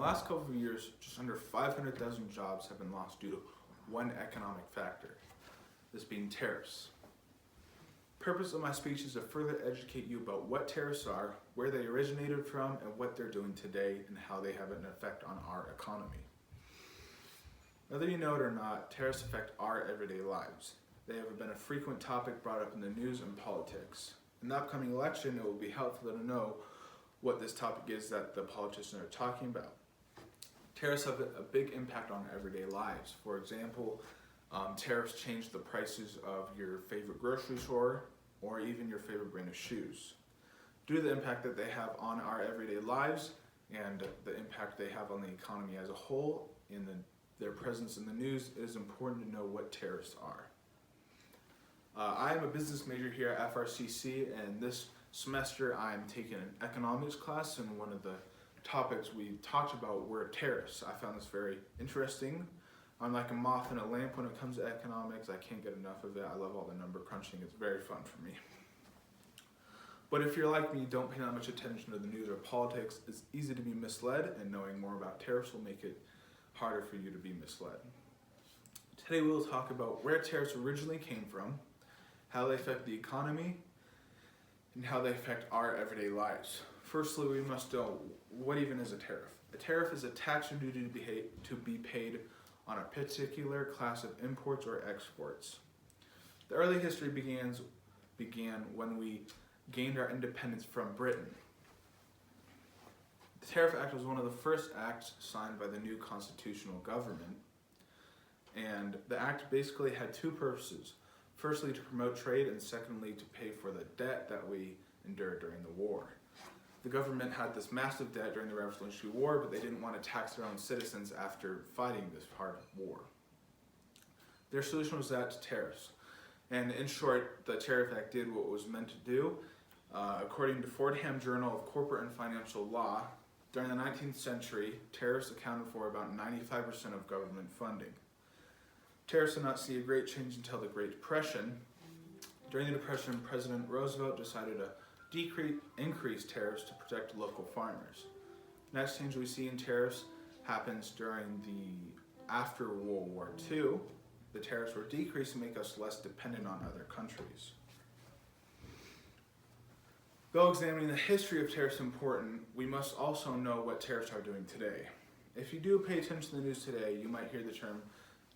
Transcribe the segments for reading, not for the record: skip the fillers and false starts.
last couple of years, just under 500,000 jobs have been lost due to one economic factor, this being tariffs. Purpose of my speech is to further educate you about what tariffs are, where they originated from, and what they're doing today, and how they have an effect on our economy. Whether you know it or not, tariffs affect our everyday lives. They have been a frequent topic brought up in the news and politics. In the upcoming election, it will be helpful to know what this topic is that the politicians are talking about. Tariffs have a big impact on our everyday lives. For example, tariffs change the prices of your favorite grocery store or even your favorite brand of shoes. Due to the impact that they have on our everyday lives and the impact they have on the economy as a whole, their presence in the news, it is important to know what tariffs are. I am a business major here at FRCC, and this semester I'm taking an economics class, and one of the topics we talked about were tariffs. I found this very interesting. I'm like a moth in a lamp when it comes to economics. I can't get enough of it. I love all the number crunching. It's very fun for me. But if you're like me, don't pay that much attention to the news or politics. It's easy to be misled, and knowing more about tariffs will make it harder for you to be misled. Today we will talk about where tariffs originally came from, how they affect the economy, and how they affect our everyday lives. Firstly, we must know what even is a tariff. A tariff is a tax or duty to be paid on a particular class of imports or exports. The early history began when we gained our independence from Britain. The Tariff Act was one of the first acts signed by the new constitutional government, and the act basically had two purposes. Firstly, to promote trade, and secondly, to pay for the debt that we endured during the war. The government had this massive debt during the Revolutionary War, but they didn't want to tax their own citizens after fighting this hard war. Their solution was that to tariffs. And in short, the Tariff Act did what it was meant to do. According to Fordham Journal of Corporate and Financial Law, during the 19th century, tariffs accounted for about 95% of government funding. Tariffs did not see a great change until the Great Depression. During the Depression, President Roosevelt decided to increase tariffs to protect local farmers. Next change we see in tariffs happens during after World War II. The tariffs were decreased to make us less dependent on other countries. Though examining the history of tariffs is important, we must also know what tariffs are doing today. If you do pay attention to the news today, you might hear the term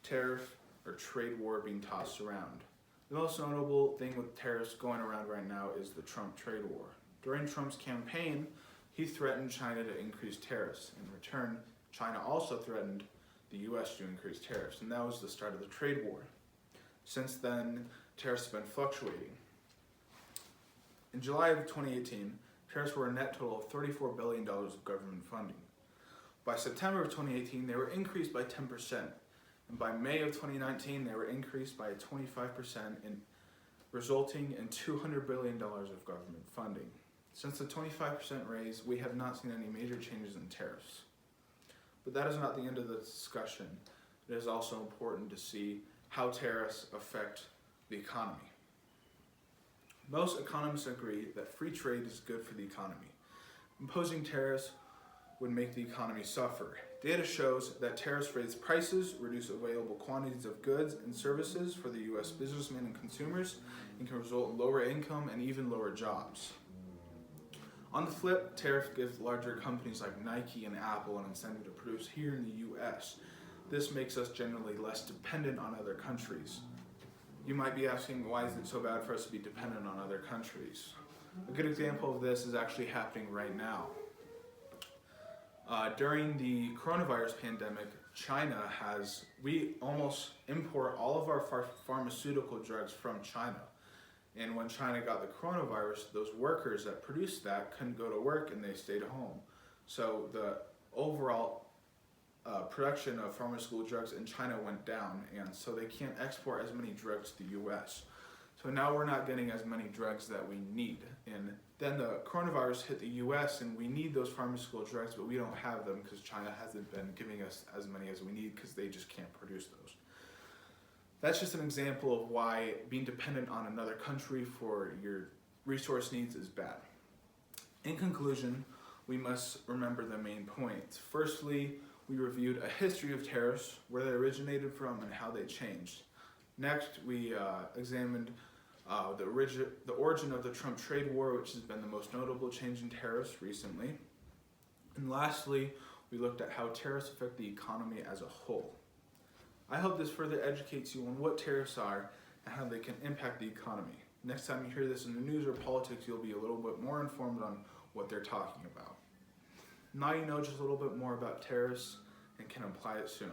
tariff or trade war being tossed around. The most notable thing with tariffs going around right now is the Trump trade war. During Trump's campaign, he threatened China to increase tariffs. In return, China also threatened the US to increase tariffs, and that was the start of the trade war. Since then, tariffs have been fluctuating. In July of 2018, tariffs were a net total of $34 billion of government funding. By September of 2018, they were increased by 10%. And by May of 2019, they were increased by 25%, resulting in $200 billion of government funding. Since the 25% raise, we have not seen any major changes in tariffs. But that is not the end of the discussion. It is also important to see how tariffs affect the economy. Most economists agree that free trade is good for the economy. Imposing tariffs would make the economy suffer. Data shows that tariffs raise prices, reduce available quantities of goods and services for the U.S. businessmen and consumers, and can result in lower income and even lower jobs. On the flip, tariffs give larger companies like Nike and Apple an incentive to produce here in the U.S. This makes us generally less dependent on other countries. You might be asking, why is it so bad for us to be dependent on other countries? A good example of this is actually happening right now. During the coronavirus pandemic, we almost import all of our pharmaceutical drugs from China. And when China got the coronavirus, those workers that produced that couldn't go to work and they stayed home. So the overall production of pharmaceutical drugs in China went down, and so they can't export as many drugs to the US. So now we're not getting as many drugs that we need. And then the coronavirus hit the US, and we need those pharmaceutical drugs, but we don't have them because China hasn't been giving us as many as we need because they just can't produce those. That's just an example of why being dependent on another country for your resource needs is bad. In conclusion, we must remember the main points. Firstly, we reviewed a history of tariffs, where they originated from and how they changed. Next, we examined the origin of the Trump trade war, which has been the most notable change in tariffs recently. And lastly, we looked at how tariffs affect the economy as a whole. I hope this further educates you on what tariffs are and how they can impact the economy. Next time you hear this in the news or politics, you'll be a little bit more informed on what they're talking about. Now you know just a little bit more about tariffs and can apply it soon.